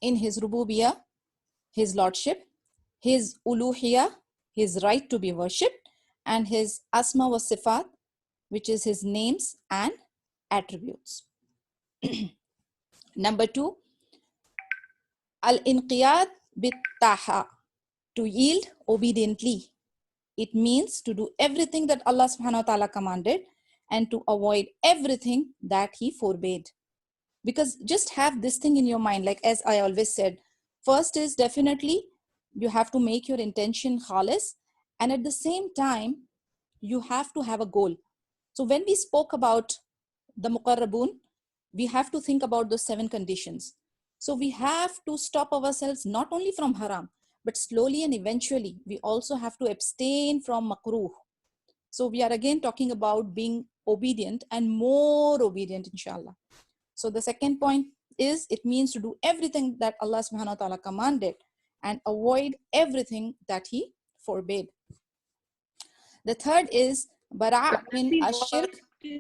in his rububiyah, his lordship, his uluhiyah, his right to be worshipped, and his asma wa sifat, which is his names and attributes. Number 2, al-inqiyad bit-taha, to yield obediently. It means to do everything that Allah subhanahu wa ta'ala commanded and to avoid everything that he forbade. Because just have this thing in your mind, like as I always said, first is definitely you have to make your intention khalis, and at the same time you have to have a goal. So when we spoke about the muqarrabun, we have to think about those 7 conditions. So we have to stop ourselves not only from haram, but slowly and eventually we also have to abstain from makruh. So we are again talking about being obedient and more obedient, inshallah. So the second point is it means to do everything that Allah subhanahu wa ta'ala commanded and avoid everything that he forbade. The third is bara' min ashirk.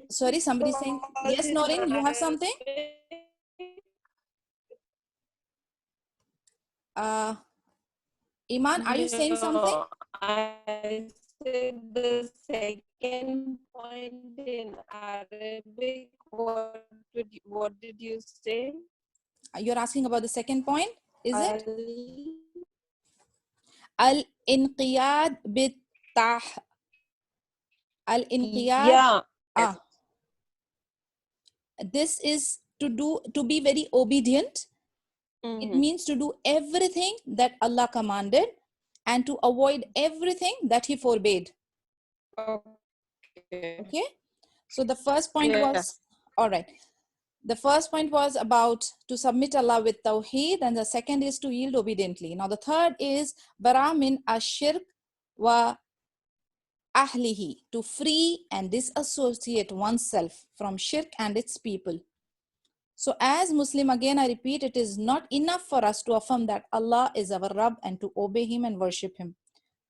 Sorry, somebody saying, yes, Noreen, you have something? Iman, are you saying something? I said the second point in Arabic. What did you say? You're asking about the second point, is it? Al-inqiyad bit-tah. Al-inqiyad. Yeah. This is to be very obedient. It means to do everything that Allah commanded and to avoid everything that he forbade. Okay. So the first point was, all right. The first point was about to submit Allah with tawheed, and the second is to yield obediently. Now the third is bara min ashirk wa ahlihi, to free and disassociate oneself from shirk and its people. So as Muslim, again I repeat, it is not enough for us to affirm that Allah is our Rabb and to obey him and worship him.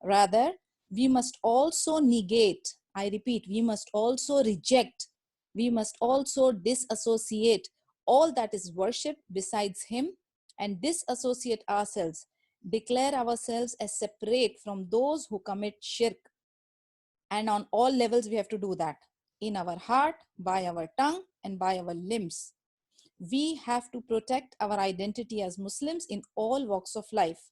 Rather, we must also negate, I repeat, we must also reject, we must also disassociate all that is worship besides him and disassociate ourselves, declare ourselves as separate from those who commit shirk. And on all levels we have to do that, in our heart, by our tongue, and by our limbs. We have to protect our identity as Muslims in all walks of life.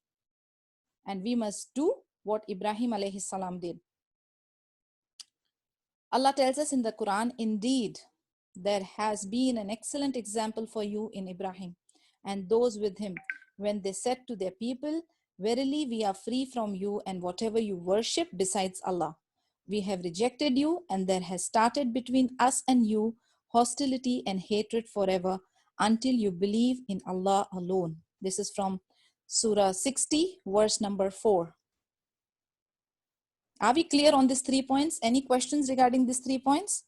And we must do what Ibrahim alayhi salam did. Allah tells us in the Quran, indeed, there has been an excellent example for you in Ibrahim and those with him, when they said to their people, verily we are free from you and whatever you worship besides Allah. We have rejected you, and there has started between us and you hostility and hatred forever until you believe in Allah alone. This is from Surah 60, verse number 4. Are we clear on these 3 points? Any questions regarding these 3 points?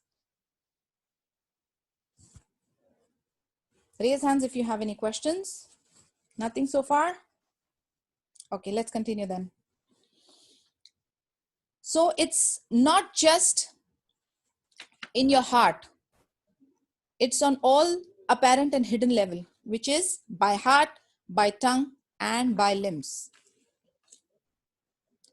Raise hands if you have any questions. Nothing so far? Okay, let's continue then. So it's not just in your heart. It's on all apparent and hidden level, which is by heart, by tongue, and by limbs.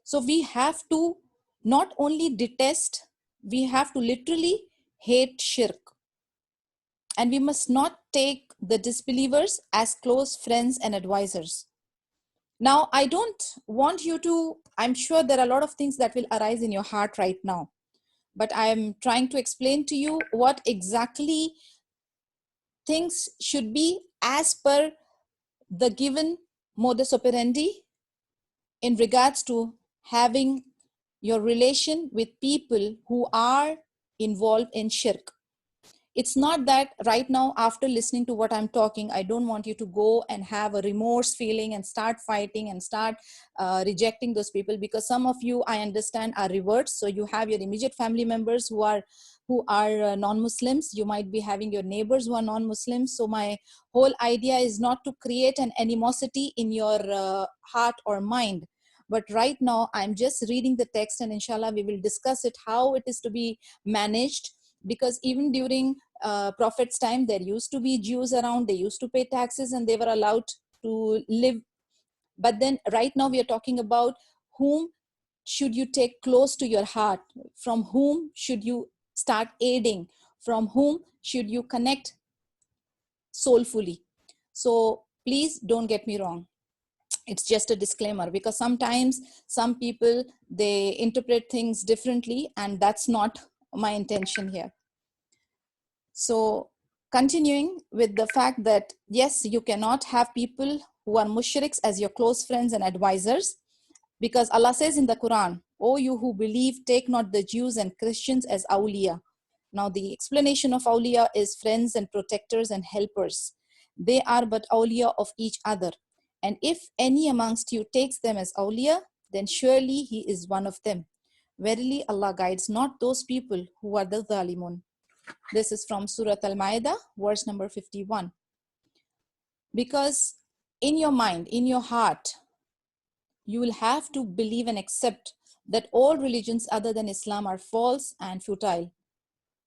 So we have to not only detest, we have to literally hate shirk. And we must not take the disbelievers as close friends and advisors. Now, I don't want you to, I'm sure there are a lot of things that will arise in your heart right now, but I'm trying to explain to you what exactly things should be as per the given modus operandi in regards to having your relation with people who are involved in shirk. It's not that right now, after listening to what I'm talking, I don't want you to go and have a remorse feeling and start fighting and start rejecting those people, because some of you, I understand, are reverts. So you have your immediate family members who are non-Muslims. You might be having your neighbors who are non-Muslims. So my whole idea is not to create an animosity in your heart or mind. But right now, I'm just reading the text, and inshallah, we will discuss it, how it is to be managed. Because even during Prophet's time, there used to be Jews around, they used to pay taxes, and they were allowed to live. But then right now we are talking about whom should you take close to your heart, from whom should you start aiding, from whom should you connect soulfully. So please don't get me wrong, it's just a disclaimer, because sometimes some people, they interpret things differently, and that's not my intention here. So continuing with the fact that yes, you cannot have people who are mushriks as your close friends and advisors, because Allah says in the Quran, "O you who believe, take not the Jews and Christians as awliya." Now the explanation of awliya is friends and protectors and helpers. They are but awliya of each other. And if any amongst you takes them as awliya, then surely he is one of them. Verily Allah guides not those people who are the zalimun. This is from Surah Al-Ma'idah, verse number 51. Because in your mind, in your heart, you will have to believe and accept that all religions other than Islam are false and futile.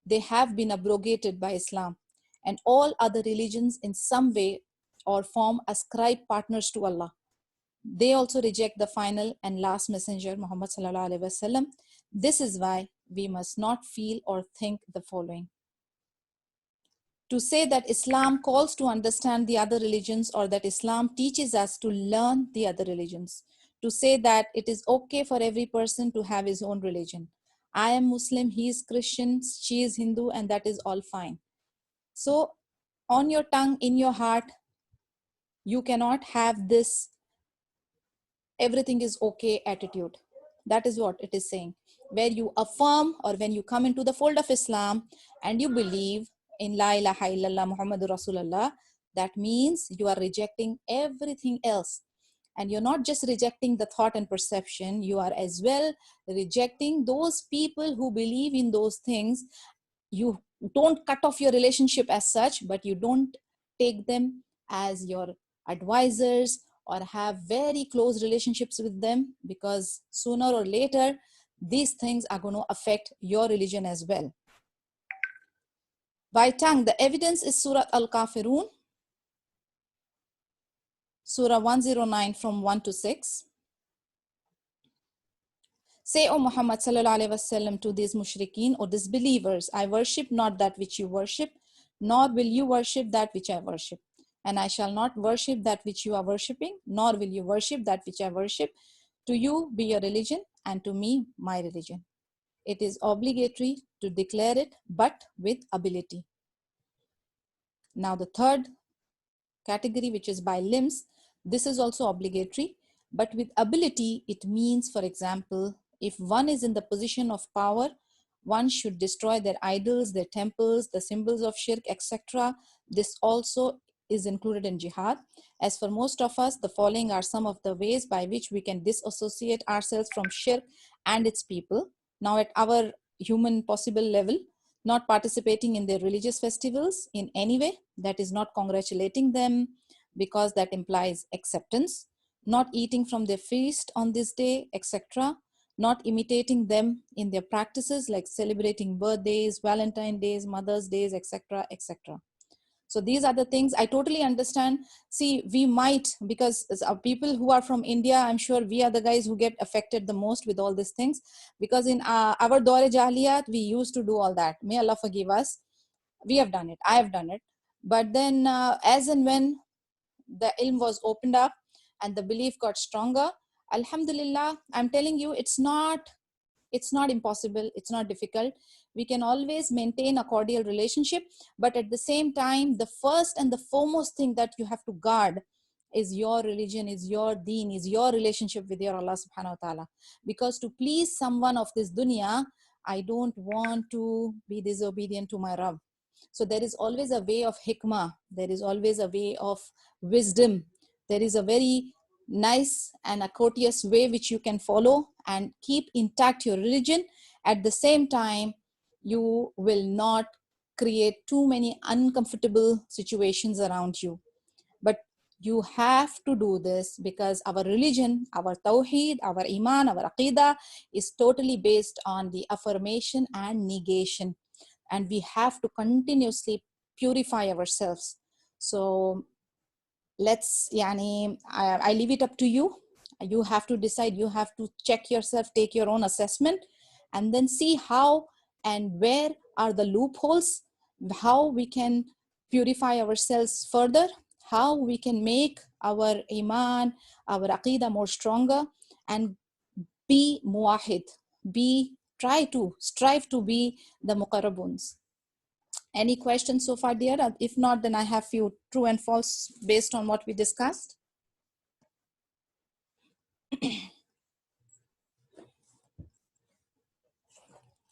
They have been abrogated by Islam, and all other religions in some way or form ascribe partners to Allah. They also reject the final and last messenger, Muhammad sallallahu alaihi wasallam. This is why we must not feel or think the following. To say that Islam calls to understand the other religions, or that Islam teaches us to learn the other religions. To say that it is okay for every person to have his own religion. I am Muslim, he is Christian, she is Hindu, and that is all fine. So on your tongue, in your heart, you cannot have this everything is okay attitude. That is what it is saying. Where you affirm, or when you come into the fold of Islam and you believe in La ilaha illallah Muhammadur Rasulullah, that means you are rejecting everything else. And you're not just rejecting the thought and perception, you are as well rejecting those people who believe in those things. You don't cut off your relationship as such, but you don't take them as your advisors or have very close relationships with them, because sooner or later these things are going to affect your religion as well. By tongue, the evidence is Surah Al-Kafirun, Surah 109 from 1 to 6. Say, O Muhammad sallallahu alaihi wasallam, to these mushrikeen or disbelievers, I worship not that which you worship, nor will you worship that which I worship. And I shall not worship that which you are worshipping, nor will you worship that which I worship. To you be your religion, and to me my religion. It is obligatory to declare it, but with ability. Now the third category, which is by limbs, this is also obligatory, but with ability, it means, for example, if one is in the position of power, one should destroy their idols, their temples, the symbols of shirk, etc. This also is included in jihad. As for most of us, the following are some of the ways by which we can disassociate ourselves from shirk and its people. Now, at our human possible level, not participating in their religious festivals in any way, that is not congratulating them, because that implies acceptance, not eating from their feast on this day, etc., not imitating them in their practices like celebrating birthdays, Valentine's days, Mother's days, etc., etc. So these are the things I totally understand. See, we might, because people who are from India, I'm sure we are the guys who get affected the most with all these things, because in our Dore Jahliyat, we used to do all that. May Allah forgive us. We have done it. I have done it. But then as and when the ilm was opened up and the belief got stronger, Alhamdulillah, I'm telling you, it's not impossible, it's not difficult. We can always maintain a cordial relationship, but at the same time, the first and the foremost thing that you have to guard is your religion, is your deen, is your relationship with your Allah subhanahu wa ta'ala. Because to please someone of this dunya, I don't want to be disobedient to my Rabb. So there is always a way of hikmah, there is always a way of wisdom, there is a very nice and a courteous way which you can follow and keep intact your religion. At the same time, you will not create too many uncomfortable situations around you. But you have to do this because our religion, our tawheed, our iman, our aqeedah is totally based on the affirmation and negation. And we have to continuously purify ourselves. So let's yani I leave it up to you. You have to decide, you have to check yourself, take your own assessment, and then see how and where are the loopholes, how we can purify ourselves further, how we can make our iman, our aqeedah more stronger, and be muwahid, be strive to be the muqarrabuns. Any questions so far, dear? If not, then I have few true and false based on what we discussed.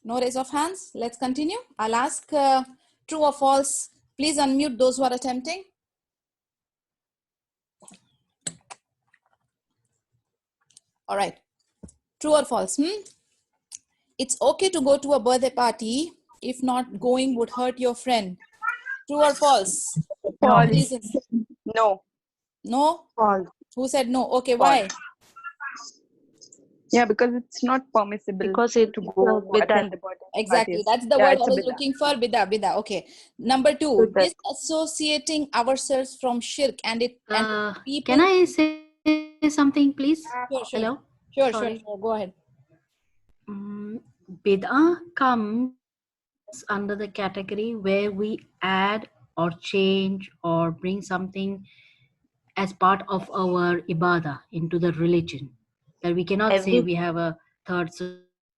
No raise of hands. Let's continue. I'll ask true or false. Please unmute those who are attempting. All right. True or false? It's okay to go to a birthday party if not going would hurt your friend. True or false? False. Reasons. No. No? False. Who said no? Okay, False. why? Yeah, because it's not permissible Because it's to go bidah. attend the birthday Exactly. parties. That's the Yeah, word it's I a was bidah. looking for. Bidah. Okay. Number two, Bidah. disassociating ourselves from shirk and people. Can I say something, please? Sure. Hello? Sure. Sorry. Go ahead. Bid'ah comes under the category where we add or change or bring something as part of our ibadah into the religion. That we cannot say we have a third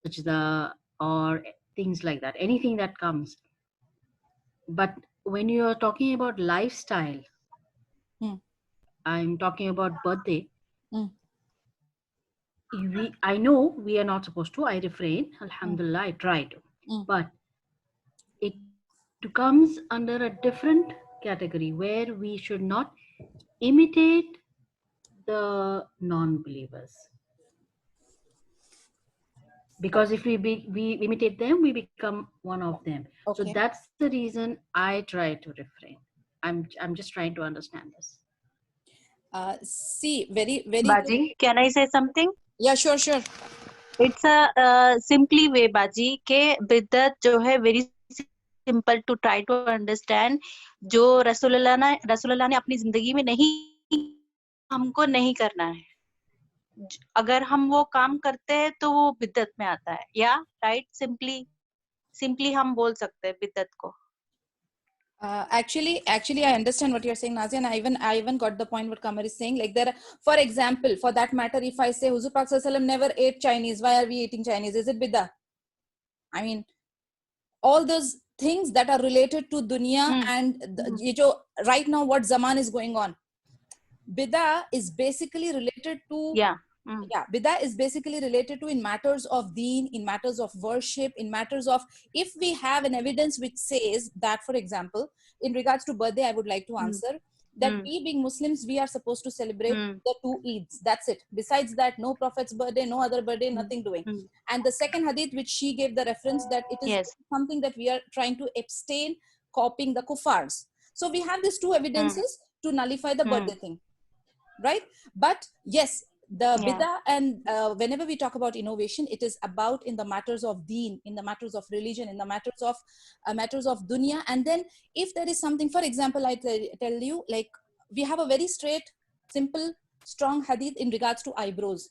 sajda or things like that. Anything that comes. But when you are talking about lifestyle, I'm talking about birthday. I know we are not supposed to. I refrain. Alhamdulillah, I try to. But it comes under a different category where we should not imitate the non-believers. Because if we imitate them, we become one of them. Okay. So that's the reason I try to refrain. I'm just trying to understand this. See, very Baji, can I say something? Yeah, sure. It's a simply way, Baji, के बिदत जो है very simple to try to understand. जो रसूलुल्लाह ने अपनी जिंदगी में नहीं, हमको नहीं करना है. अगर हम वो काम करते हैं तो वो बिदत में आता है. या राइट, सिंपली हम बोल सकते हैं बिदत को. Actually, I understand what you're saying, Nazia, and I even got the point what Kamar is saying. Like there, for example, for that matter, if I say Huzur Pak Sallallahu Alaihi Wasallam never ate Chinese, why are we eating Chinese? Is it bidah? I mean, all those things that are related to dunya and right now what zaman is going on. Bidah is basically related to bidah is basically related to in matters of deen, in matters of worship, in matters of if we have an evidence which says that, for example, in regards to birthday, I would like to answer that we being Muslims, we are supposed to celebrate the 2 Eids. That's it. Besides that, no Prophet's birthday, no other birthday, nothing doing. And the second hadith which she gave the reference that it is something that we are trying to abstain copying the kuffars. So we have these 2 evidences to nullify the birthday thing. Right? But yes, the bidah and whenever we talk about innovation, it is about in the matters of deen, in the matters of religion, in the matters of dunya. And then if there is something, for example, I tell you, like we have a very straight, simple, strong hadith in regards to eyebrows.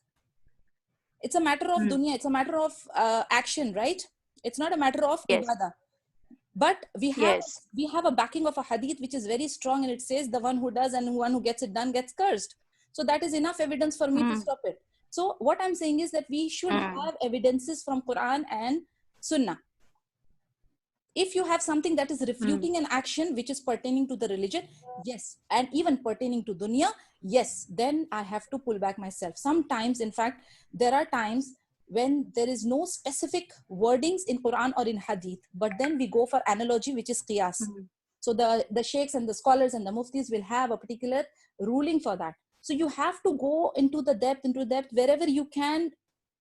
It's a matter of dunya, it's a matter of action, right? It's not a matter of ibadah. But we have a backing of a hadith which is very strong, and it says the one who does and one who gets it done gets cursed. So that is enough evidence for me to stop it. So what I'm saying is that we should have evidences from Quran and Sunnah. If you have something that is refuting an action which is pertaining to the religion, yes, and even pertaining to dunya, yes, then I have to pull back myself. Sometimes, in fact, there are times when there is no specific wordings in Quran or in Hadith, but then we go for analogy, which is qiyas. So the sheikhs and the scholars and the muftis will have a particular ruling for that. So you have to go into depth wherever you can.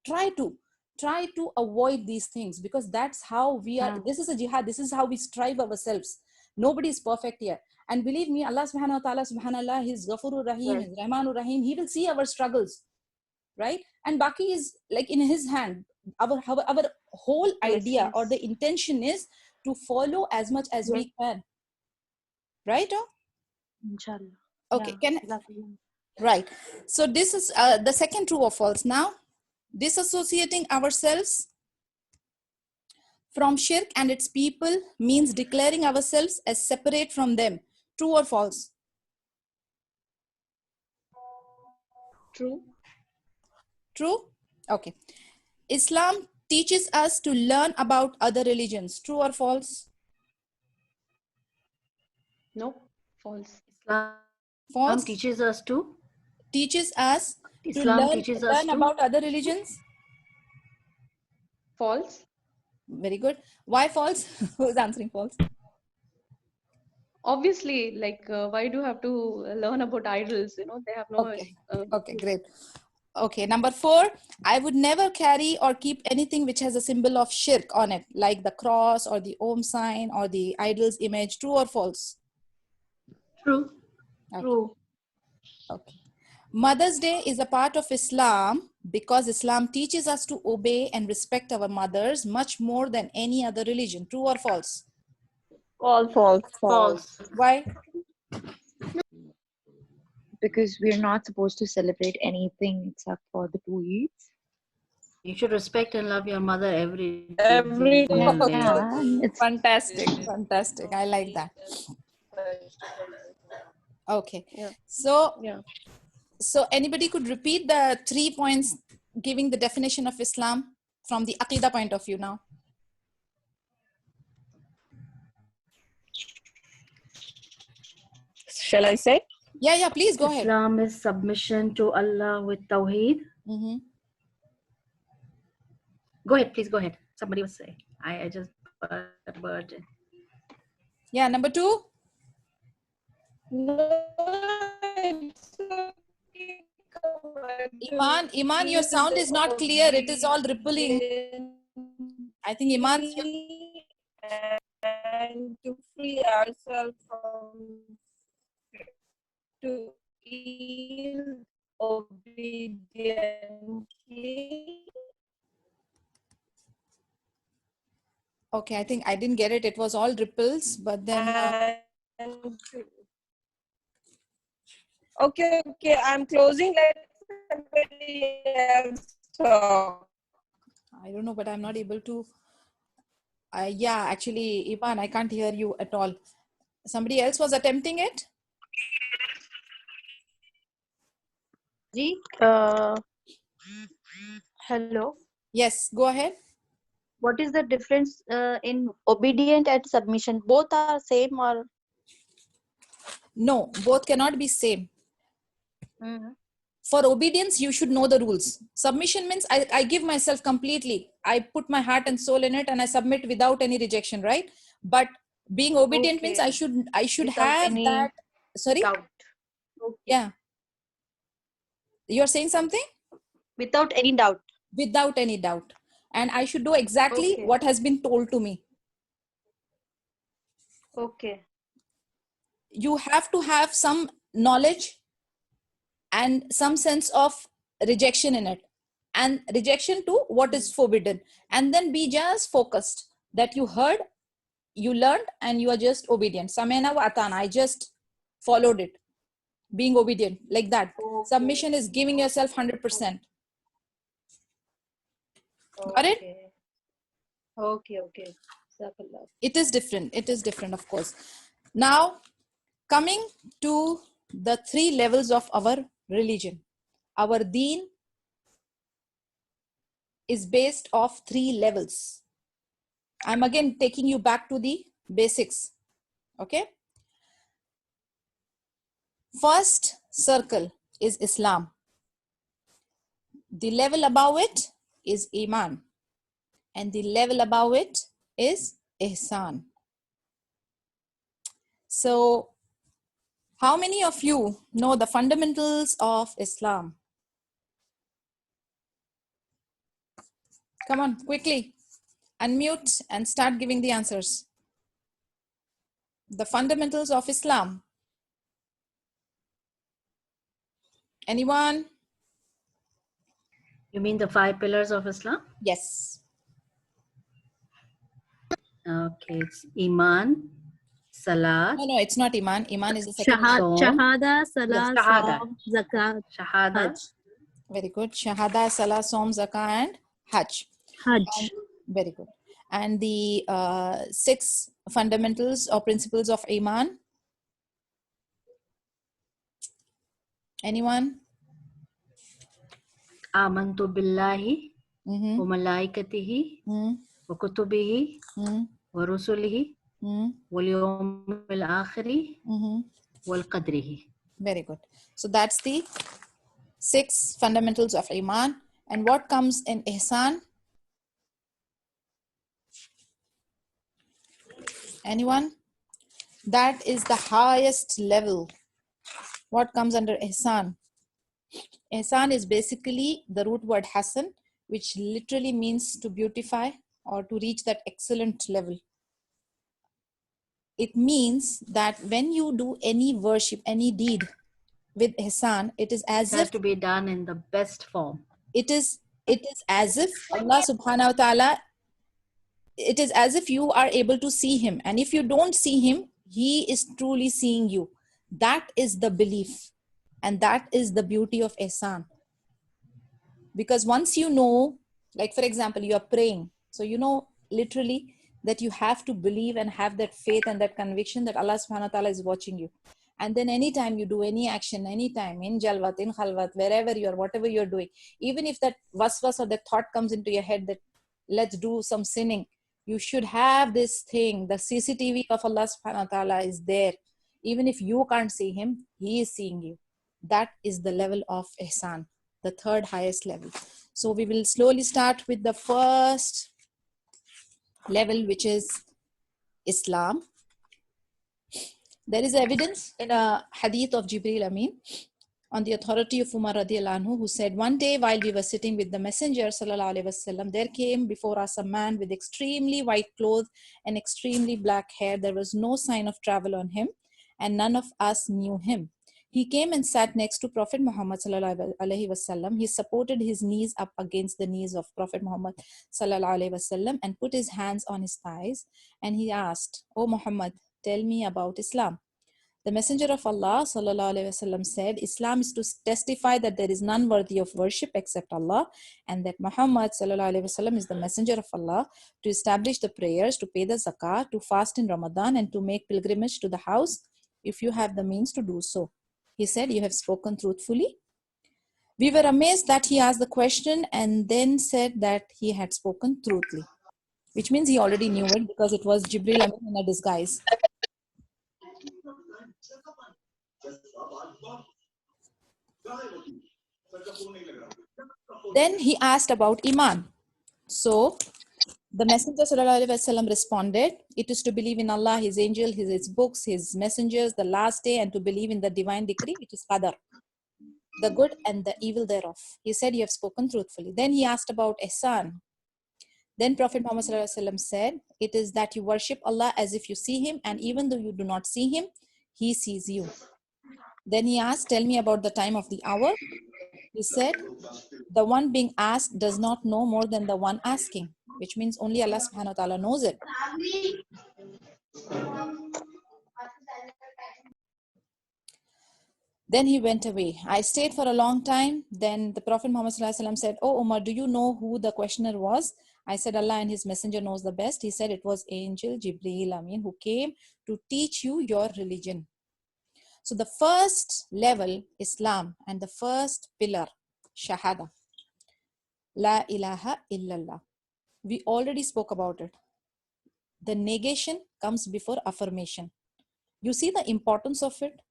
Try to avoid these things, because that's how we are. This is a jihad. This is how we strive ourselves. Nobody is perfect here. And believe me, Allah subhanahu wa ta'ala, subhanallah, He's Ghafurur Rahim, He's Rahmanur Rahim. He will see our struggles, right? And Baki is like in His hand. Our whole idea or the intention is to follow as much as we can. Right? Inshallah. Okay, can exactly. right. So this is the second true or false. Now, disassociating ourselves from shirk and its people means declaring ourselves as separate from them. True or false? True. True? Okay. Islam teaches us to learn about other religions. True or false? No, false. Islam False. teaches us to. Teaches us to Islam teaches us learn to. about other religions. False. Very good. Why false? Who's answering false? Obviously, like, why do you have to learn about idols? You know, they have no. Okay. Okay, great. Okay, number 4, I would never carry or keep anything which has a symbol of shirk on it, like the cross or the Om sign or the idol's image. True or false? True. Okay. True. Okay. Mother's Day is a part of Islam because Islam teaches us to obey and respect our mothers much more than any other religion. True or false? False. False. False. Why? Because we're not supposed to celebrate anything except for the 2 Eids. You should respect and love your mother every Every day. day. Yeah, and it's Fantastic. Fantastic. I like that. Okay. Yeah. So, Yeah. so anybody could repeat the 3 points giving the definition of Islam from the Aqeedah point of view now. Shall I say? Yeah, please go ahead. Islam is submission to Allah with Tawheed. Mm-hmm. Go ahead, please go ahead. Somebody was saying. I just burst in. Yeah, number 2. No, it's okay. Iman, your sound is not clear. It is all rippling. I think Iman, and to free ourselves from to yield obediently. okay, I think I didn't get it. It was all ripples, but then And okay, I'm closing. Let somebody else talk. I don't know, but I'm not able to. Yeah, actually, Iman, I can't hear you at all. Somebody else was attempting it? Ji, hello. Yes, go ahead. What is the difference in obedient and submission? Both are same or? No, both cannot be same. For obedience, you should know the rules. Submission means I give myself completely. I put my heart and soul in it and I submit without any rejection, right? But being obedient means I should Without have any that. Sorry? doubt. Okay. Yeah. You're saying something? Without any doubt. Without any doubt. And I should do exactly Okay. what has been told to me. Okay. You have to have some knowledge and some sense of rejection in it, and rejection to what is forbidden, and then be just focused that you heard, you learned, and you are just obedient. Samena wa atana, I just followed it, being obedient like that. Okay. Submission is giving yourself 100%. Got it? Okay. Jazakallah. It is different, of course. Now, coming to the 3 levels of our religion. Our deen is based off 3 levels. I'm again taking you back to the basics. Okay. First circle is Islam. The level above it is Iman. And the level above it is Ihsan. So, how many of you know the fundamentals of Islam? Come on, quickly. Unmute and start giving the answers. The fundamentals of Islam. Anyone? You mean the 5 pillars of Islam? Yes. Okay, it's Iman, Salat, No, it's not Iman. Iman is the second. Saum. Shahada, Salah, Shahada. Saum, Zakat, Shahada, Hajj. Very good. Shahada, Salah, Som, Zakah, and Hajj. Hajj. Very good. And the 6 fundamentals or principles of Iman. Anyone? Amantu billahi Mm-hmm. wa malaikatihi Mm-hmm. wa kutubihi Mm-hmm. wa rusulihi wal yawmil akhiri Mm-hmm. wal qadrihi. Very good. So that's the 6 fundamentals of Iman. And what comes in Ihsan? Anyone? That is the highest level. What comes under Ihsan? Ihsan is basically the root word Hasan, which literally means to beautify or to reach that excellent level. It means that when you do any worship, any deed with Ihsan, it is as It has if to be done in the best form. it is as if Allah subhanahu wa ta'ala, it is as if you are able to see him, and if you don't see him, he is truly seeing you. That is the belief, and that is the beauty of Ihsan. Because once you know, like for example, you are praying, so you know literally that you have to believe and have that faith and that conviction that Allah subhanahu wa ta'ala is watching you. And then anytime you do any action, anytime in jalwat, in khalwat, wherever you are, whatever you're doing, even if that waswas or that thought comes into your head that let's do some sinning, you should have this thing, the CCTV of Allah subhanahu wa ta'ala is there. Even if you can't see him, he is seeing you. That is the level of ihsan, the third highest level. So we will slowly start with the first level, which is Islam. There is evidence in a hadith of Jibril Amin on the authority of Umar radiallahu anhu, who said, one day while we were sitting with the Messenger sallallahu alaihi wasallam, there came before us a man with extremely white clothes and extremely black hair. There was no sign of travel on him, and none of us knew him. He came and sat next to Prophet Muhammad sallallahu alaihi wasallam. He supported his knees up against the knees of Prophet Muhammad sallallahu alaihi wasallam and put his hands on his thighs, and he asked, "O Muhammad, tell me about Islam." The Messenger of Allah sallallahu alaihi wasallam said, Islam is to testify that there is none worthy of worship except Allah, and that Muhammad sallallahu alaihi wasallam is the Messenger of Allah, to establish the prayers, to pay the zakah, to fast in Ramadan, and to make pilgrimage to the house if you have the means to do so. He said, you have spoken truthfully. We were amazed that he asked the question and then said that he had spoken truthfully, which means he already knew it because it was Jibril Amin in a disguise. Then he asked about Iman. So the Messenger sallallahu alaihi wasallam responded, it is to believe in Allah, his angel, his books, his messengers, the last day, and to believe in the divine decree, which is qadar, the good and the evil thereof. He said, you have spoken truthfully. Then he asked about ihsan. Then Prophet Muhammad sallallahu alaihi wasallam said, it is that you worship Allah as if you see him, and even though you do not see him, he sees you. Then he asked, tell me about the time of the hour. He said, the one being asked does not know more than the one asking, which means only Allah subhanahu wa ta'ala knows it. Then he went away. I stayed for a long time. Then the Prophet Muhammad sallallahu alaihi wasallam said, oh Umar, do you know who the questioner was? I said, Allah and his messenger knows the best. He said, it was angel Jibril Amin who came to teach you your religion. So the first level, Islam, and the first pillar, Shahada, La ilaha illallah. We already spoke about it. The negation comes before affirmation. You see the importance of it?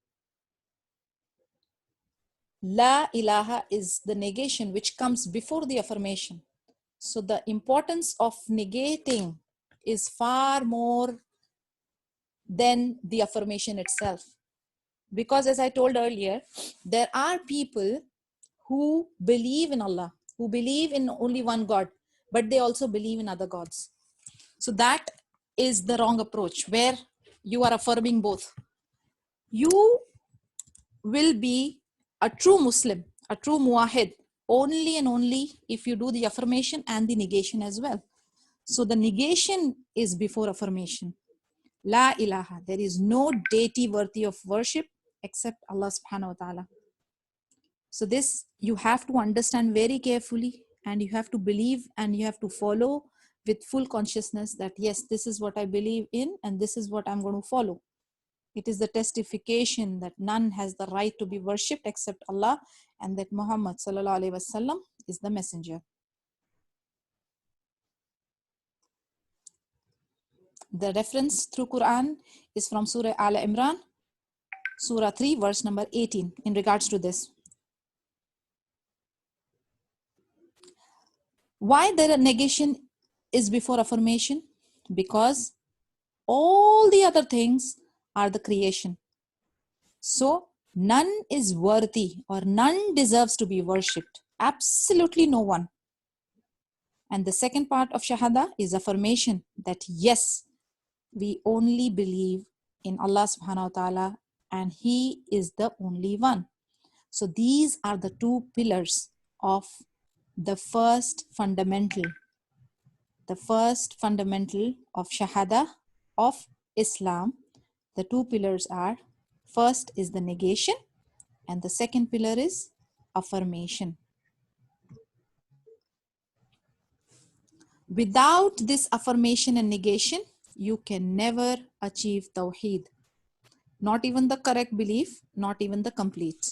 La ilaha is the negation which comes before the affirmation. So the importance of negating is far more than the affirmation itself. Because as I told earlier, there are people who believe in Allah, who believe in only one God, but they also believe in other gods. So that is the wrong approach, where you are affirming both. You will be a true Muslim, a true muwahid, only and only if you do the affirmation and the negation as well. So the negation is before affirmation. La ilaha. There is no deity worthy of worship except Allah subhanahu wa ta'ala. So this you have to understand very carefully, and you have to believe and you have to follow with full consciousness that yes, this is what I believe in and this is what I'm going to follow. It is the testification that none has the right to be worshipped except Allah, and that Muhammad sallallahu alaihi wasallam is the messenger. The reference through Quran is from Surah Al Imran, Surah 3, verse number 18, in regards to this. Why the negation is before affirmation? Because all the other things are the creation. So none is worthy or none deserves to be worshipped. Absolutely no one. And the second part of Shahada is affirmation that yes, we only believe in Allah subhanahu wa ta'ala and He is the only one. So these are the two pillars of the first fundamental of Shahada of Islam. The two pillars are, first is the negation and the second pillar is affirmation. Without this affirmation and negation, you can never achieve Tawheed. Not even the correct belief, not even the complete.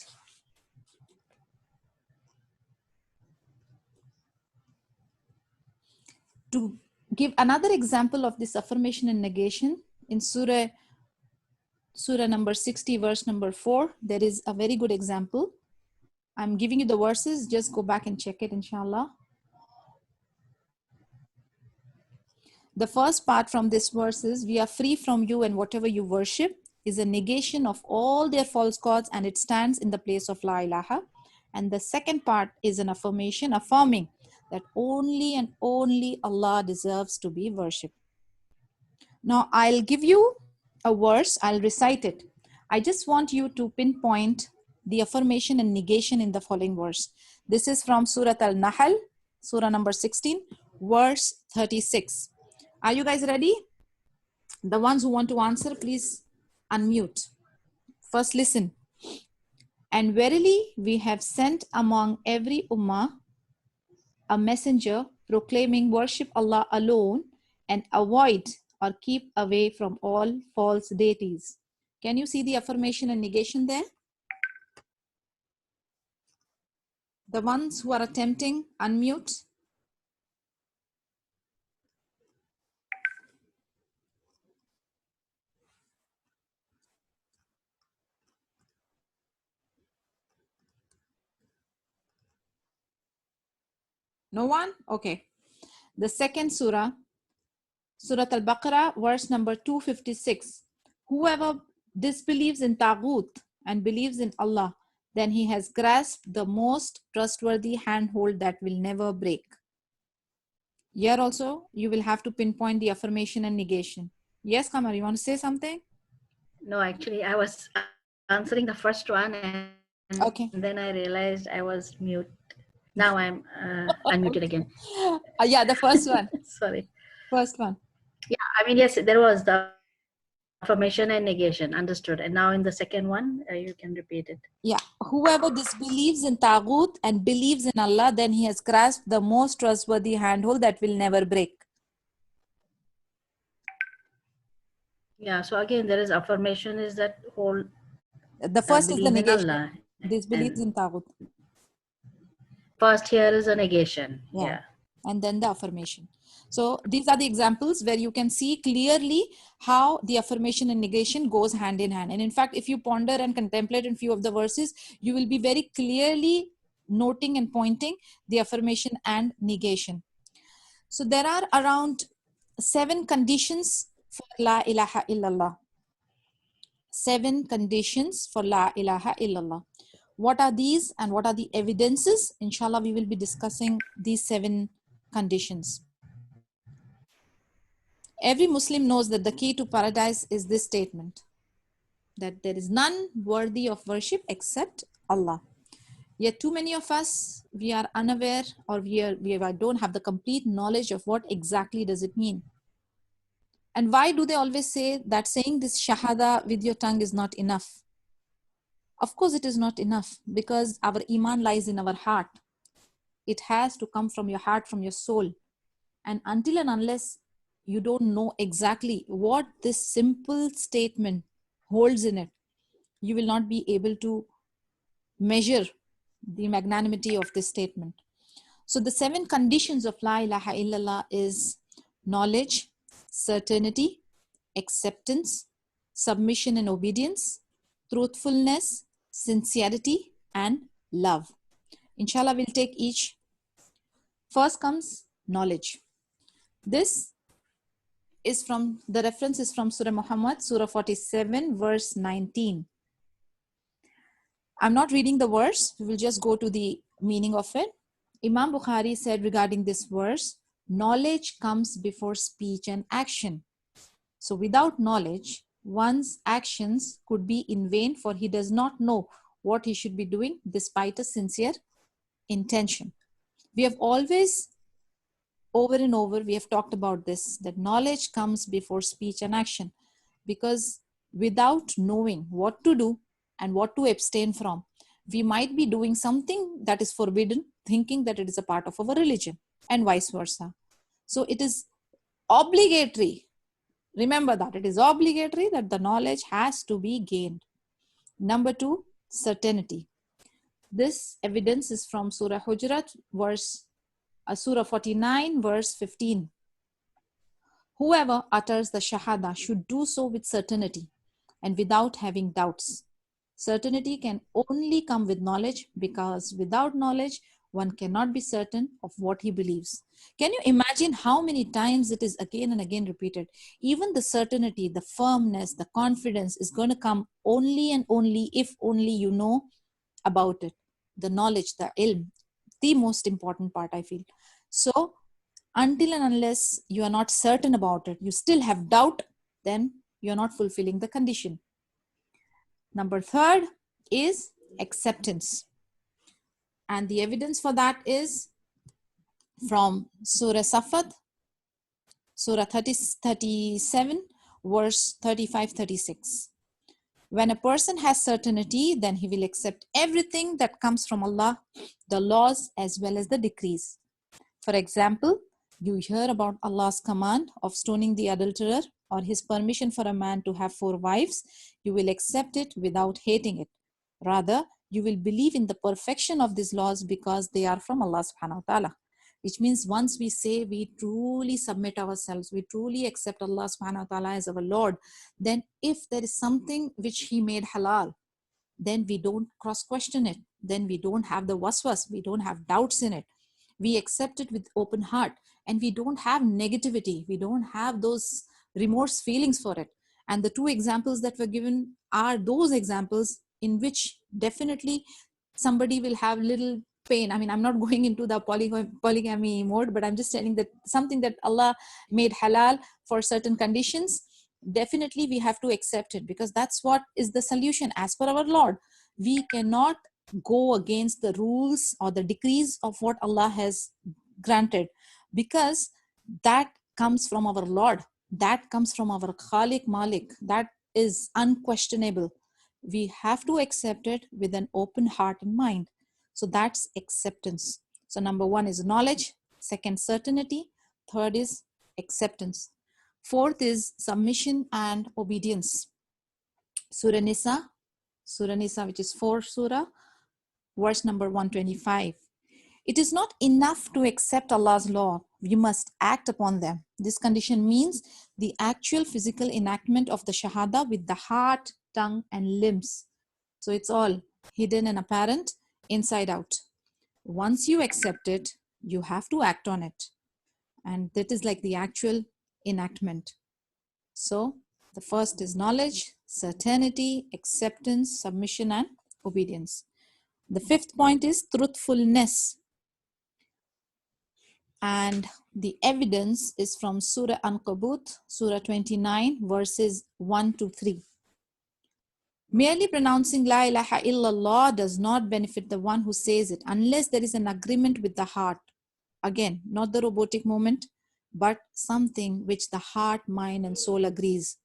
To give another example of this affirmation and negation, in Surah number 60, verse number 4, there is a very good example. I'm giving you the verses, just go back and check it, inshallah. The first part from this verse is, we are free from you and whatever you worship, is a negation of all their false gods and it stands in the place of La ilaha. And the second part is an affirmation, affirming that only and only Allah deserves to be worshipped. Now I'll give you a verse, I'll recite it. I just want you to pinpoint the affirmation and negation in the following verse. This is from Surah Al-Nahl, Surah number 16, verse 36. Are you guys ready? The ones who want to answer, please unmute. First listen. And verily we have sent among every ummah a messenger proclaiming worship Allah alone and avoid or keep away from all false deities. Can you see the affirmation and negation there? The ones who are attempting, unmute. No one? Okay. The second surah, Surah Al-Baqarah, verse number 256. Whoever disbelieves in Taghut and believes in Allah, then he has grasped the most trustworthy handhold that will never break. Here also, you will have to pinpoint the affirmation and negation. Yes, Kamar, you want to say something? No, actually, I was answering the first one and Okay. then I realized I was mute. Now I'm unmuted again. Yeah, the first one. Sorry. First one. Yeah, I mean, yes, there was the affirmation and negation, understood. And now in the second one, you can repeat it. Yeah, whoever disbelieves in Taghut and believes in Allah, then he has grasped the most trustworthy handhold that will never break. Yeah, so again, there is affirmation is that whole The first is the believe in negation. Allah. Disbelieves in Taghut. First here is a negation. Yeah. And then the affirmation. So these are the examples where you can see clearly how the affirmation and negation goes hand in hand. And in fact, if you ponder and contemplate in few of the verses, you will be very clearly noting and pointing the affirmation and negation. So there are around 7 conditions for La ilaha illallah. 7 conditions for La ilaha illallah. What are these and what are the evidences? Inshallah, we will be discussing these 7 conditions. Every Muslim knows that the key to paradise is this statement, that there is none worthy of worship except Allah. Yet too many of us, we are unaware or we don't have the complete knowledge of what exactly does it mean. And why do they always say that saying this shahada with your tongue is not enough? Of course, it is not enough, because our iman lies in our heart. It has to come from your heart, from your soul. And until and unless you don't know exactly what this simple statement holds in it, you will not be able to measure the magnanimity of this statement. So the 7 conditions of La ilaha illallah is knowledge, certainty, acceptance, submission and obedience, truthfulness, sincerity, and love. Inshallah, we'll take each. First comes knowledge. This is from, the reference is from Surah Muhammad, Surah 47, verse 19. I'm not reading the verse. We will just go to the meaning of it. Imam Bukhari said regarding this verse, knowledge comes before speech and action. So without knowledge, one's actions could be in vain, for he does not know what he should be doing despite a sincere intention. We have always, over and over, we have talked about this, that knowledge comes before speech and action, because without knowing what to do and what to abstain from, we might be doing something that is forbidden, thinking that it is a part of our religion, and vice versa. So it is obligatory. Remember that it is obligatory that the knowledge has to be gained. Number 2, certainty. This evidence is from Surah Hujurat, Surah 49, verse 15. Whoever utters the Shahada should do so with certainty and without having doubts. Certainty can only come with knowledge, because without knowledge, one cannot be certain of what he believes. Can you imagine how many times it is again and again repeated? Even the certainty, the firmness, the confidence is going to come only and only if only you know about it. The knowledge, the ilm, the most important part, I feel. So until and unless you are not certain about it, you still have doubt, then you're not fulfilling the condition. Number 3 is acceptance. And the evidence for that is from Surah Safat, Surah 37, verse 35-36. When a person has certainty, then he will accept everything that comes from Allah, the laws as well as the decrees. For example, you hear about Allah's command of stoning the adulterer, or his permission for a man to have 4 wives, you will accept it without hating it. Rather, you will believe in the perfection of these laws because they are from Allah subhanahu wa ta'ala. Which means once we say we truly submit ourselves, we truly accept Allah subhanahu wa ta'ala as our Lord, then if there is something which He made halal, then we don't cross-question it. Then we don't have the waswas, we don't have doubts in it. We accept it with open heart, and we don't have negativity. We don't have those remorse feelings for it. And the 2 examples that were given are those examples in which definitely somebody will have little pain. I mean, I'm not going into the polygamy mode, but I'm just telling that something that Allah made halal for certain conditions, definitely we have to accept it, because that's what is the solution as per our Lord. We cannot go against the rules or the decrees of what Allah has granted, because that comes from our Lord, that comes from our Khalik Malik, that is unquestionable. We have to accept it with an open heart and mind. So that's acceptance. So number 1 is knowledge, 2nd certainty, 3rd is acceptance, 4th is submission and obedience. Surah Nisa, which is 4th surah, verse number 125. It is not enough to accept Allah's law. You must act upon them. This condition means the actual physical enactment of the Shahada with the heart, tongue, and limbs. So it's all hidden and apparent, inside out. Once you accept it, you have to act on it. And that is like the actual enactment. So the first is knowledge, certainty, acceptance, submission, and obedience. The 5th point is truthfulness. And the evidence is from Surah Ankabut, Surah 29, verses 1-3. Merely pronouncing La ilaha illallah does not benefit the one who says it unless there is an agreement with the heart. Again, not the robotic moment. but something which the heart, mind, and soul agrees.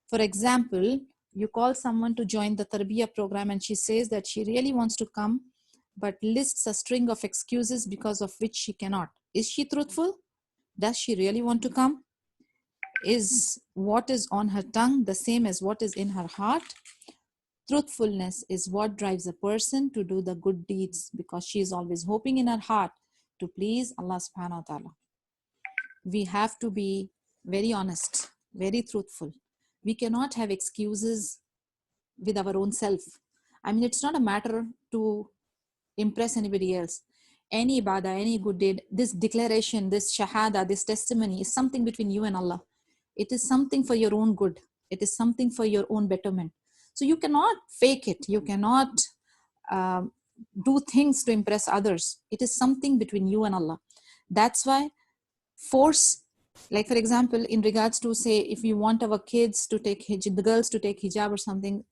For example, you call someone to join the Tarbiyah program and she says that she really wants to come, but lists a string of excuses because of which she cannot. Is she truthful? Does she really want to come? Is what is on her tongue the same as what is in her heart? Truthfulness is what drives a person to do the good deeds because she is always hoping in her heart to please Allah subhanahu wa ta'ala. We have to be very honest, very truthful. We cannot have excuses with our own self. I mean, it's not a matter to impress anybody else. Any ibadah, any good deed, this declaration, this shahada, this testimony is something between you and Allah. It is something for your own good. It is something for your own betterment. So you cannot fake it. You cannot do things to impress others. It is something between you and Allah. That's why force, like for example, in regards to say, if we want our kids to take hijab, the girls to take hijab or something,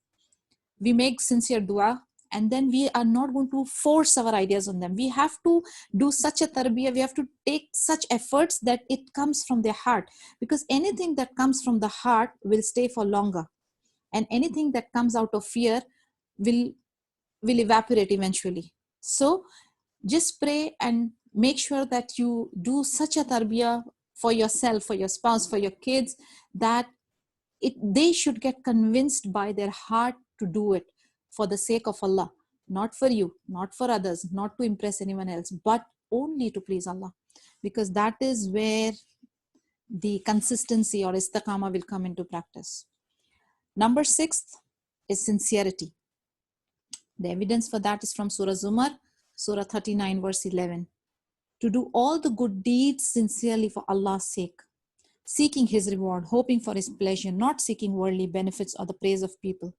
we make sincere dua, and then we are not going to force our ideas on them. We have to do such a tarbiyah, we have to take such efforts that it comes from their heart, because anything that comes from the heart will stay for longer, and anything that comes out of fear will evaporate eventually. So just pray and make sure that you do such a tarbiyah for yourself, for your spouse, for your kids, that they should get convinced by their heart to do it for the sake of Allah, not for you, not for others, not to impress anyone else, but only to please Allah, because that is where the consistency or istiqamah will come into practice. Number 6 is sincerity. The evidence for that is from Surah Zumar, Surah 39, verse 11. To do all the good deeds sincerely for Allah's sake, seeking His reward, hoping for His pleasure, not seeking worldly benefits or the praise of people.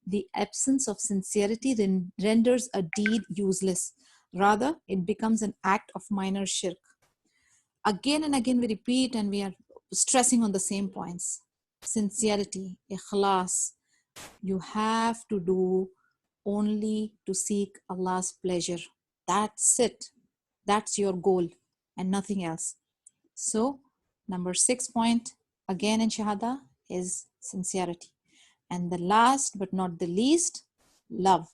The absence of sincerity renders a deed useless. Rather, it becomes an act of minor shirk. Again and again we repeat and we are stressing on the same points. Sincerity, ikhlas, you have to do only to seek Allah's pleasure. That's it. That's your goal and nothing else. So, number 6 point, again in Shahada, is sincerity. And the last but not the least, love.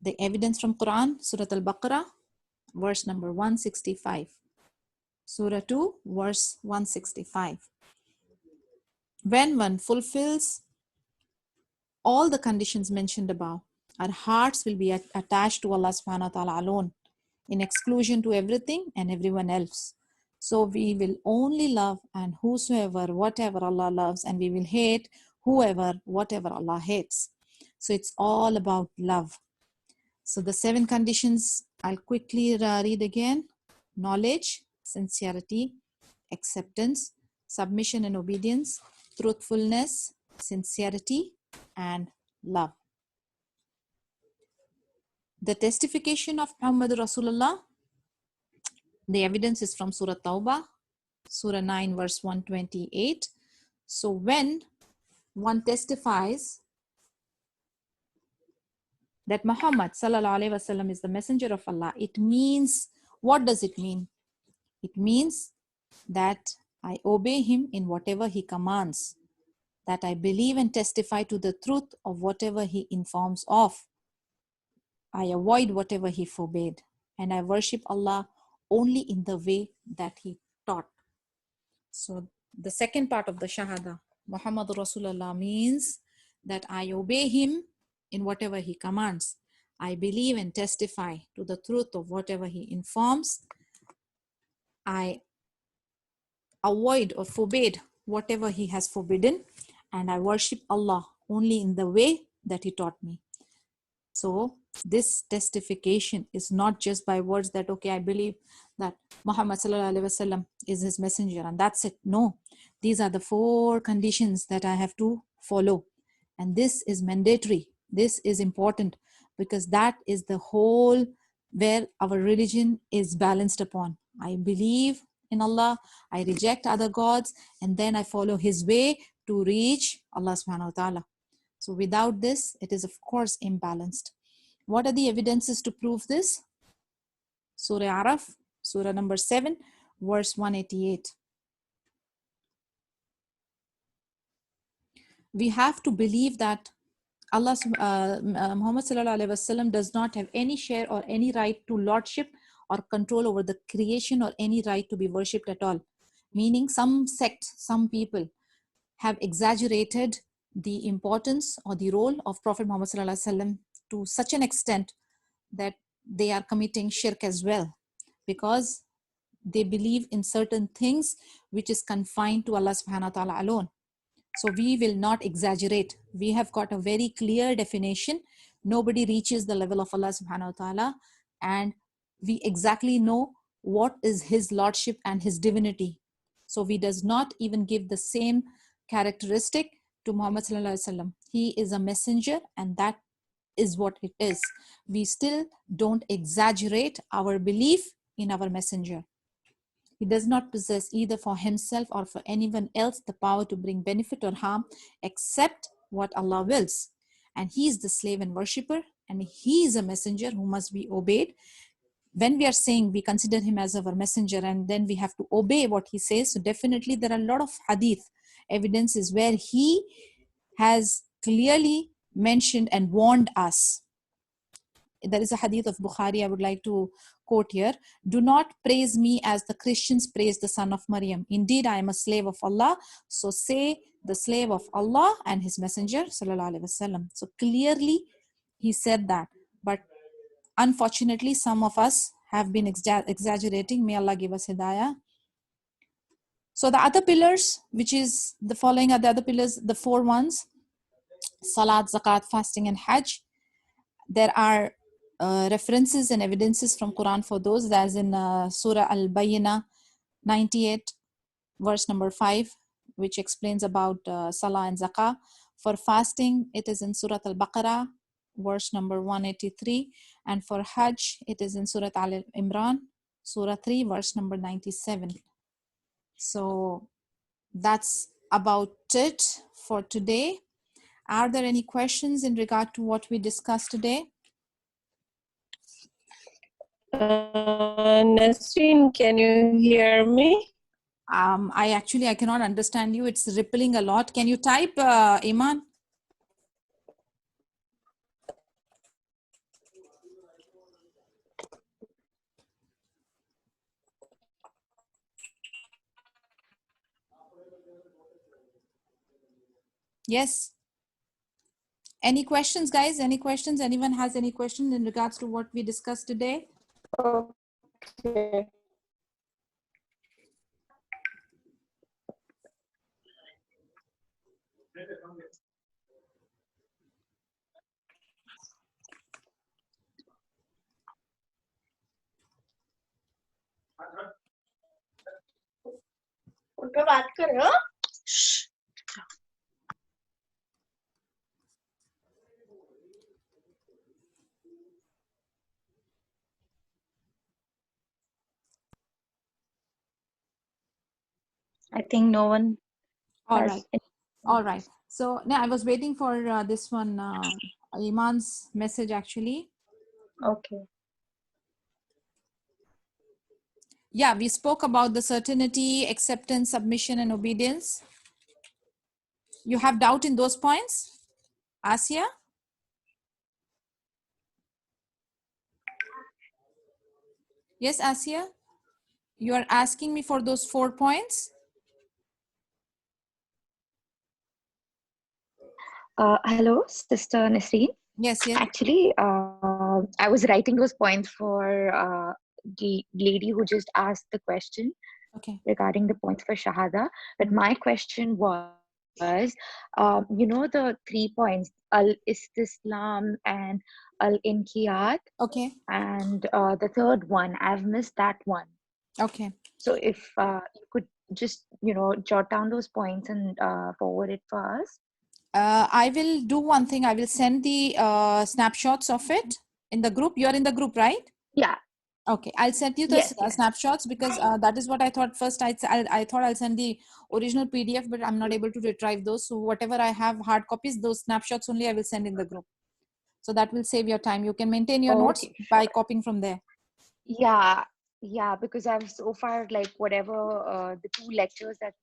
The evidence from Quran, Surah Al-Baqarah, verse number 165. Surah 2, verse 165. When one fulfills all the conditions mentioned above, our hearts will be attached to Allah subhanahu wa ta'ala alone, in exclusion to everything and everyone else. So we will only love and whosoever, whatever Allah loves, and we will hate whoever, whatever Allah hates. So it's all about love. So the 7 conditions, I'll quickly read again. Knowledge, sincerity, acceptance, submission and obedience, truthfulness, sincerity, and love. The testification of Muhammad Rasulullah, the evidence is from Surah Tawbah, Surah 9, verse 128. So when one testifies that Muhammad sallallahu alaihi wasallam is the messenger of Allah, it means, what does it mean? It means that I obey him in whatever he commands, that I believe and testify to the truth of whatever he informs of, I avoid whatever he forbade, and I worship Allah only in the way that he taught. So the second part of the Shahada, Muhammad Rasulullah, means that I obey him in whatever he commands. I believe and testify to the truth of whatever he informs. I avoid or forbade whatever he has forbidden, and I worship Allah only in the way that he taught me. So this testification is not just by words that, okay, I believe that Muhammad sallallahu alaihi wasallam is his messenger and that's it. No, these are the 4 conditions that I have to follow. And this is mandatory. This is important because that is the whole where our religion is balanced upon. I believe in Allah, I reject other gods, and then I follow his way to reach Allah subhanahu wa ta'ala. So without this, it is of course imbalanced. What are the evidences to prove this? Surah Araf, Surah number 7, verse 188. We have to believe that Muhammad sallallahu alaihi wasallam does not have any share or any right to lordship or control over the creation or any right to be worshipped at all. Meaning some sects, some people have exaggerated the importance or the role of Prophet Muhammad sallallahu alaihi wasallam to such an extent that they are committing shirk as well, because they believe in certain things which is confined to Allah subhanahu wa ta'ala alone. So we will not exaggerate. We have got a very clear definition. Nobody reaches the level of Allah subhanahu wa ta'ala, and we exactly know what is his lordship and his divinity. So we does not even give the same characteristic to Muhammad sallallahu alaihi wasallam. He is a messenger, and that is what it is. We still don't exaggerate our belief in our messenger. He does not possess either for himself or for anyone else the power to bring benefit or harm except what Allah wills. And he is the slave and worshipper, and he is a messenger who must be obeyed. When we are saying we consider him as our messenger and then we have to obey what he says, so definitely there are a lot of hadith evidences where he has clearly mentioned and warned us. There is a hadith of Bukhari I would like to quote here. Do not praise me as the Christians praise the son of Maryam. Indeed, I am a slave of Allah. So say the slave of Allah and his messenger, sallallahu alaihi wasallam. So clearly he said that. But unfortunately, some of us have been exaggerating. May Allah give us hidayah. So the other pillars, which is the following are the other pillars, the four ones: Salat, Zakat, Fasting, and Hajj. There are references and evidences from Quran for those, as in Surah Al-Bayyinah 98 verse number 5, which explains about Salah and Zakah. For fasting, it is in Surah Al-Baqarah verse number 183, and for Hajj, it is in Surah Al-Imran, Surah 3 verse number 97. So that's about it for today. Are there any questions in regard to what we discussed today? Nasreen, can you hear me? I cannot understand you. It's rippling a lot. Can you type, Iman? Yes. Any questions, guys? Any questions? Anyone has any questions in regards to what we discussed today? Okay. उनका बात कर रहे हो? I think no one All has right. All right. So now I was waiting for this one, Iman's message actually. Okay. Yeah, we spoke about the certainty, acceptance, submission, and obedience. You have doubt in those points, Asia? Yes, Asia? You are asking me for those 4 points? Hello, Sister Nasreen. Yes, yes. Actually, I was writing those points for the lady who just asked the question Okay. regarding the points for Shahada. But my question was, the 3 points, Al-Istislam and Al-Inqiyat, Okay. and the third one, I've missed that one. Okay. So if you could just, jot down those points and forward it for us. I will do one thing. I will send the snapshots of it in the group. You are in the group, right? Yeah. Okay. I'll send you the Yes. snapshots, because that is what I thought first. I thought I'll send the original PDF, but I'm not able to retrieve those. So whatever I have hard copies, those snapshots only I will send in the group. So that will save your time. You can maintain your notes Okay, by sure. copying from there. Yeah. Yeah, because I've so far, like, whatever the 2 lectures that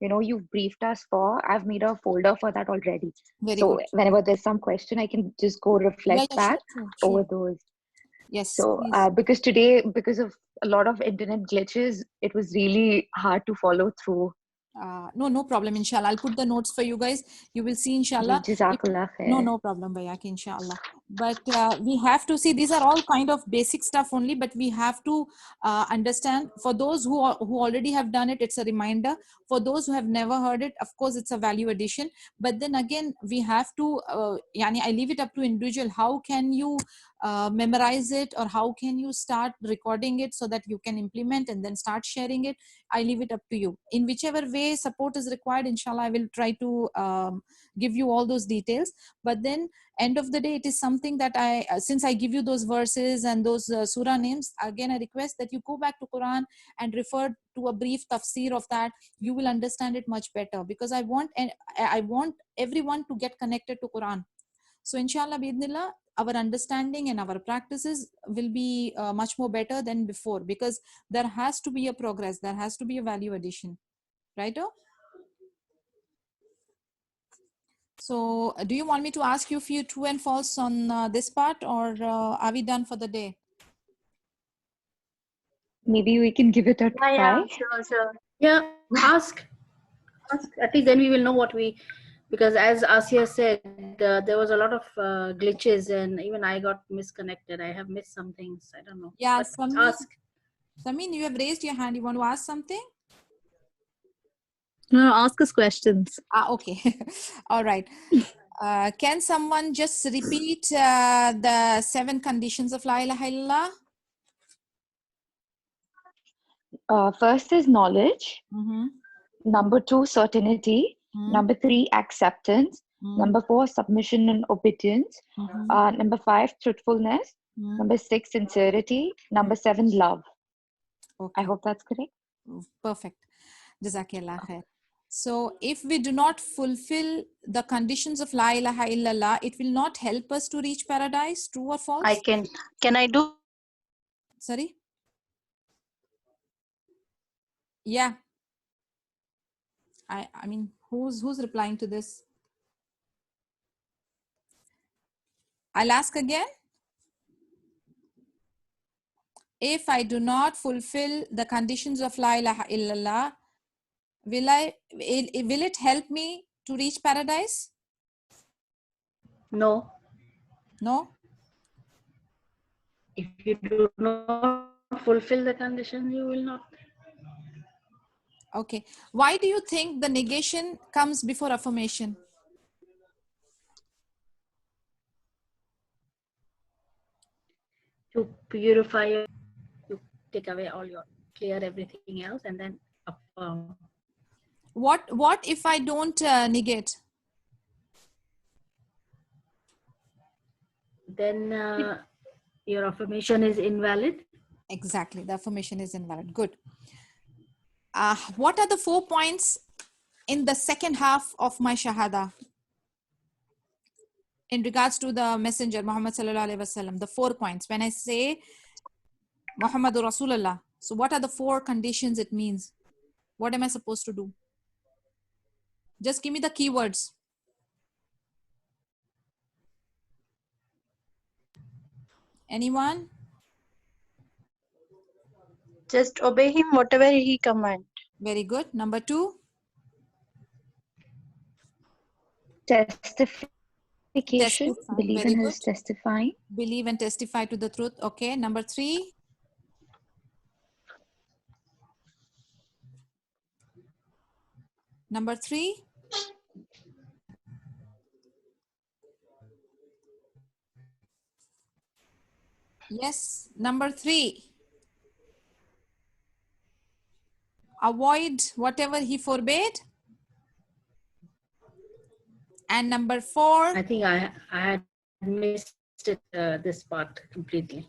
you've briefed us for, I've made a folder for that already. Very So good. whenever there's some question, I can just go Yeah, reflect yeah, back sure. over those. Yes, So please. because today, because of a lot of internet glitches, it was really hard to follow through. No problem, inshallah. I'll put the notes for you guys. You will see, inshallah. Jazakallah khair. No problem, Bayaki, inshallah. But we have to see, these are all kind of basic stuff only, but we have to understand, for those who already have done it, it's a reminder. For those who have never heard it, of course, it's a value addition. But then again, we have to, I leave it up to individual. How can you memorize it, or how can you start recording it so that you can implement and then start sharing it? I leave it up to you. In whichever way support is required, inshallah, I will try to give you all those details. But then end of the day, it is something that since I give you those verses and those surah names, again I request that you go back to Quran and refer to a brief tafsir of that. You will understand it much better, because I want everyone to get connected to Quran. So inshallah bi'idhnillah, our understanding and our practices will be much more better than before, because there has to be a progress, there has to be a value addition, right? So do you want me to ask you a few true and false on this part, or are we done for the day? Maybe we can give it a try. Sure. Yeah, ask. At least then we will know what because as Asiya said, there was a lot of glitches, and even I got misconnected. I have missed some things. I don't know. Yeah, But ask. Samin, you have raised your hand. You want to ask something? No, ask us questions. Okay. All right. Can someone just repeat the 7 conditions of La ilaha illallah? First is knowledge. Mm-hmm. Number 2, certainty. Number 3, acceptance. Number 4, submission and obedience. Number 5, truthfulness. Number 6, sincerity. Number 7, love. Okay. I hope that's correct. Perfect. Jazakallah khair. So if we do not fulfill the conditions of La ilaha illallah, it will not help us to reach paradise. True or false? Can I do? Sorry? Yeah. I mean, who's replying to this? I'll ask again. If I do not fulfill the conditions of La ilaha illallah, will it help me to reach paradise? No. No? If you do not fulfill the conditions, you will not. Okay. Why do you think the negation comes before affirmation? To purify you take away all your clear everything else, and then affirm. What if I don't negate? Then your affirmation is invalid. Exactly. The affirmation is invalid. Good. What are the 4 points in the second half of my shahada in regards to the messenger Muhammad sallallahu alaihi wasallam? The 4 points. When I say Muhammadur Rasulullah, so what are the 4 conditions it means? What am I supposed to do? Just give me the keywords. Anyone? Just obey him whatever he command. Very good. Number 2. Testification. Testify. Believe Very in good. his testifying. Believe and testify to the truth. Okay. Number 3. Number 3. Yes. Number 3. Avoid whatever he forbade. And number 4. I think I had missed it, this part completely.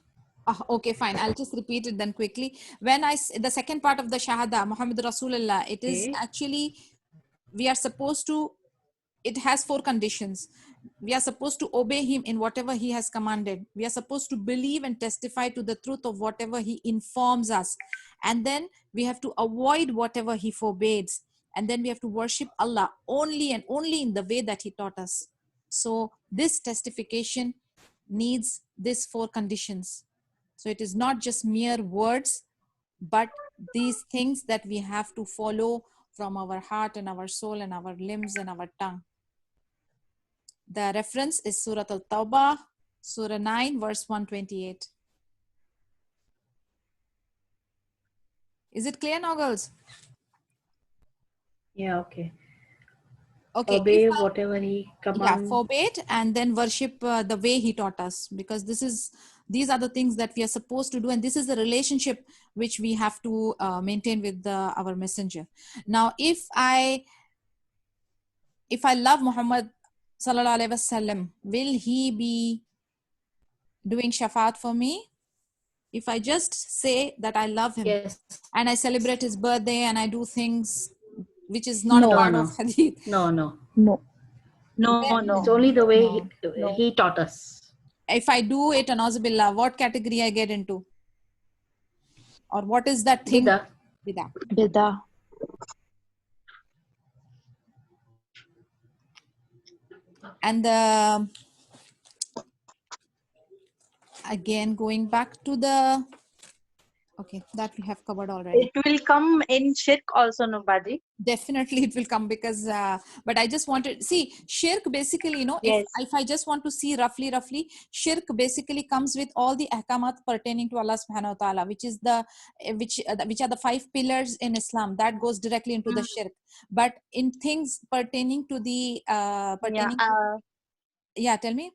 Okay, fine. I'll just repeat it then quickly. When the second part of the Shahada, Muhammad Rasulullah, it is actually, we are supposed to, it has 4 conditions. We are supposed to obey him in whatever he has commanded. We are supposed to believe and testify to the truth of whatever he informs us. And then we have to avoid whatever he forbids. And then we have to worship Allah only and only in the way that he taught us. So this testification needs these 4 conditions. So it is not just mere words, but these things that we have to follow from our heart and our soul and our limbs and our tongue. The reference is Surah Al-Tawbah, Surah 9, verse 128. Is it clear now, girls? Yeah, okay. Okay. Obey whatever he commands. Forbade and then worship the way he taught us, because these are the things that we are supposed to do, and this is the relationship which we have to maintain with our messenger. Now, if I love Muhammad sallallahu alaihi wasallam, will he be doing shafaat for me? If I just say that I love him, Yes. and I celebrate his birthday and I do things which is not No. a part No. of hadith. No, no. No. No. It's only the way No. he taught us. If I do it, Anazubillah, what category I get into? Or what is that thing? Bidah. Bidah. Bidah. And again, going back to the, okay, that we have covered already. It will come in shirk also, no, Baji? Definitely it will come, because but I just wanted, see, shirk basically, Yes. if I just want to see roughly, shirk basically comes with all the ahkamat pertaining to Allah subhanahu wa ta'ala, which is which are the 5 pillars in Islam. That goes directly into the shirk. But in things pertaining to the tell me.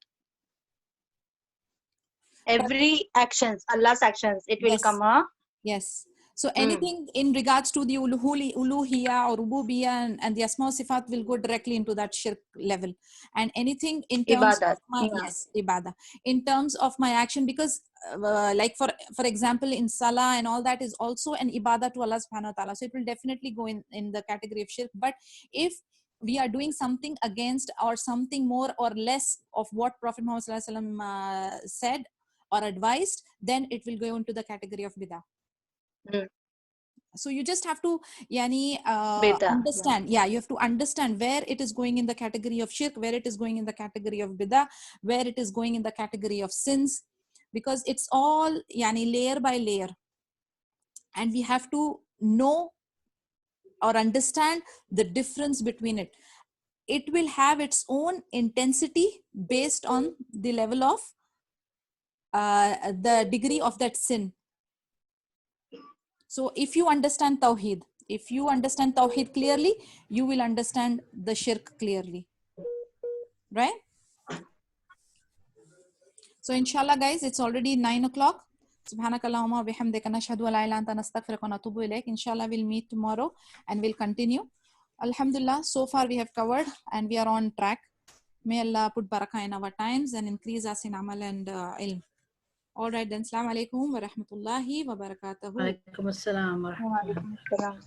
Every actions, Allah's actions, it will Yes. come, huh? Yes. So anything in regards to the uluhiyya or rububiyya and the asma sifat will go directly into that shirk level. And anything in terms Ibadat. of my, yes, ibadah, in terms of my action, because like for example, in salah and all that is also an ibadah to Allah subhanahu wa ta'ala. So it will definitely go in the category of shirk. But if we are doing something against or something more or less of what Prophet Muhammad sallallahu alaihi wasallam said or advised, then it will go into the category of bidah. So you just have to understand. You have to understand where it is going in the category of shirk, where it is going in the category of bidah, where it is going in the category of sins, because it's all layer by layer, and we have to know or understand the difference between it. It will have its own intensity based on the level of the degree of that sin. So if you understand Tawheed, clearly, you will understand the shirk clearly. Right? So inshallah, guys, it's already 9 o'clock. Subhanakallahumma bihamdika nashhadu an la ilaha illa anta nastaghfiruka wa natubu ilayk. Inshallah, we'll meet tomorrow and we'll continue. Alhamdulillah, so far we have covered and we are on track. May Allah put barakah in our times and increase us in amal and ilm. All right, then. Assalamu alaikum wa rahmatullahi wa barakatuhu. Alaikum assalam wa rahmatullah.